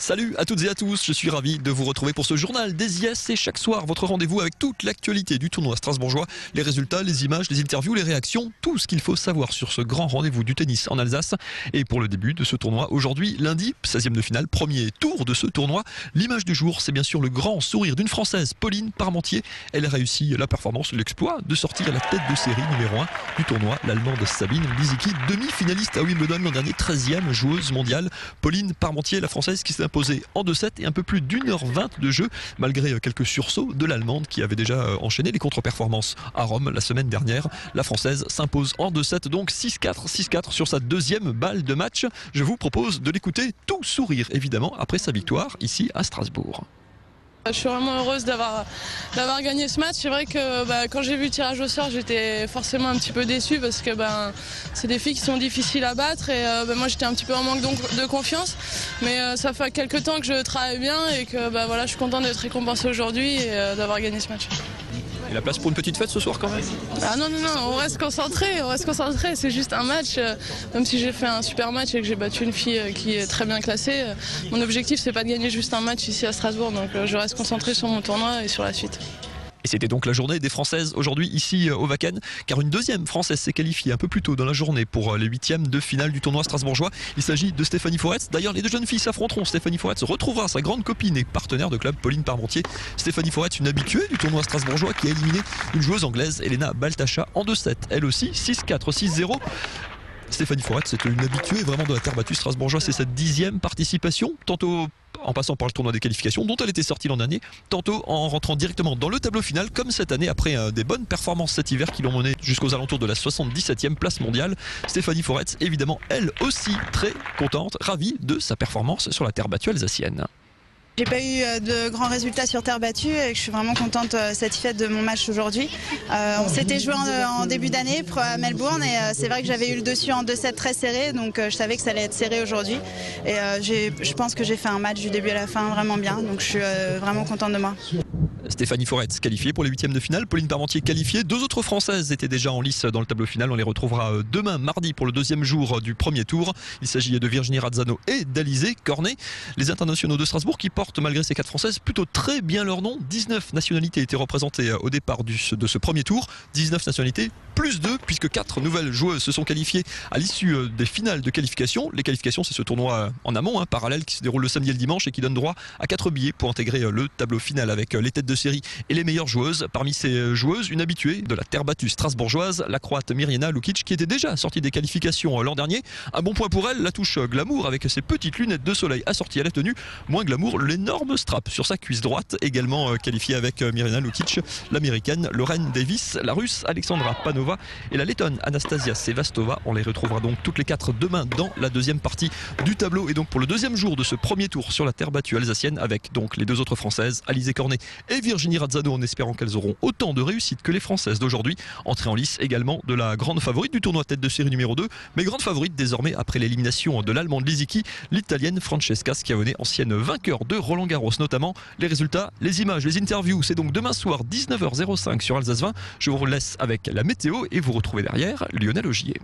Salut à toutes et à tous, je suis ravi de vous retrouver pour ce journal des IS et chaque soir votre rendez-vous avec toute l'actualité du tournoi strasbourgeois, les résultats, les images, les interviews, les réactions, tout ce qu'il faut savoir sur ce grand rendez-vous du tennis en Alsace. Et pour le début de ce tournoi, aujourd'hui, lundi, 16e de finale, premier tour de ce tournoi, l'image du jour, c'est bien sûr le grand sourire d'une Française, Pauline Parmentier. Elle a réussi la performance, l'exploit de sortir à la tête de série numéro 1 du tournoi, l'Allemande Sabine Lisicki, demi-finaliste à Wimbledon l'an dernier, 13e joueuse mondiale. Pauline Parmentier, la Française qui s'est imposée en 2-7 et un peu plus d'1h20 de jeu, malgré quelques sursauts de l'Allemande qui avait déjà enchaîné les contre-performances à Rome la semaine dernière. La Française s'impose en 2-7, donc 6-4, 6-4 sur sa deuxième balle de match. Je vous propose de l'écouter tout sourire, évidemment, après sa victoire ici à Strasbourg. Je suis vraiment heureuse d'avoir gagné ce match. C'est vrai que quand j'ai vu le tirage au sort, j'étais forcément un petit peu déçue parce que c'est des filles qui sont difficiles à battre et moi j'étais un petit peu en manque de confiance. Mais ça fait quelques temps que je travaille bien et que voilà, je suis contente d'être récompensée aujourd'hui et d'avoir gagné ce match. Et la place pour une petite fête ce soir quand même? Ah non, on reste concentré, c'est juste un match. Même si j'ai fait un super match et que j'ai battu une fille qui est très bien classée, mon objectif c'est pas de gagner juste un match ici à Strasbourg, donc je reste concentré sur mon tournoi et sur la suite. Et c'était donc la journée des Françaises aujourd'hui ici au Wacken, car une deuxième Française s'est qualifiée un peu plus tôt dans la journée pour les huitièmes de finale du tournoi strasbourgeois. Il s'agit de Stéphanie Foretz. D'ailleurs, les deux jeunes filles s'affronteront. Stéphanie Foretz retrouvera sa grande copine et partenaire de club Pauline Parmentier. Stéphanie Foretz, une habituée du tournoi strasbourgeois qui a éliminé une joueuse anglaise, Elena Baltacha, en 2-7. Elle aussi, 6-4, 6-0. Stéphanie Foretz, c'est une habituée vraiment de la terre battue strasbourgeoise. C'est sa 10e participation, tantôt en passant par le tournoi des qualifications dont elle était sortie l'an dernier, tantôt en rentrant directement dans le tableau final comme cette année après des bonnes performances cet hiver qui l'ont mené jusqu'aux alentours de la 77e place mondiale. Stéphanie Foretz, évidemment, elle aussi très contente, ravie de sa performance sur la terre battue alsacienne. J'ai pas eu de grands résultats sur terre battue et je suis vraiment contente, satisfaite de mon match aujourd'hui. On s'était joué en début d'année à Melbourne et c'est vrai que j'avais eu le dessus en 2-7 très serré, donc je savais que ça allait être serré aujourd'hui. Et je pense que j'ai fait un match du début à la fin vraiment bien, donc je suis vraiment contente de moi. Stéphanie Foretz qualifiée pour les huitièmes de finale, Pauline Parmentier qualifiée. Deux autres Françaises étaient déjà en lice dans le tableau final. On les retrouvera demain, mardi, pour le deuxième jour du premier tour. Il s'agit de Virginie Razzano et d'Alizé Cornet. Les internationaux de Strasbourg qui portent, malgré ces 4 Françaises, plutôt très bien leur nom. 19 nationalités étaient représentées au départ de ce premier tour. 19 nationalités plus 2, puisque 4 nouvelles joueuses se sont qualifiées à l'issue des finales de qualification. Les qualifications, c'est ce tournoi en amont, parallèle, qui se déroule le samedi et le dimanche et qui donne droit à 4 billets pour intégrer le tableau final avec les têtes de série et les meilleures joueuses. Parmi ces joueuses, une habituée de la terre battue strasbourgeoise, la Croate Mirjana Lukic, qui était déjà sortie des qualifications l'an dernier. Un bon point pour elle, la touche glamour avec ses petites lunettes de soleil assorties à la tenue. Moins glamour, l'énorme strap sur sa cuisse droite, également qualifiée avec Mirjana Lukic, l'américaine Lauren Davis, la russe Alexandra Panova et la lettonne Anastasia Sevastova. On les retrouvera donc toutes les 4 demain dans la deuxième partie du tableau et donc pour le deuxième jour de ce premier tour sur la terre battue alsacienne avec donc les deux autres Françaises, Alizé Cornet et Virginie Razzano, en espérant qu'elles auront autant de réussite que les Françaises d'aujourd'hui. Entrée en lice également de la grande favorite du tournoi tête de série numéro 2, mais grande favorite désormais après l'élimination de l'Allemande Lisicki, l'Italienne Francesca Schiavone, ancienne vainqueur de Roland Garros notamment. Les résultats, les images, les interviews, c'est donc demain soir 19h05 sur Alsace 20. Je vous laisse avec la météo et vous retrouvez derrière Lionel Augier.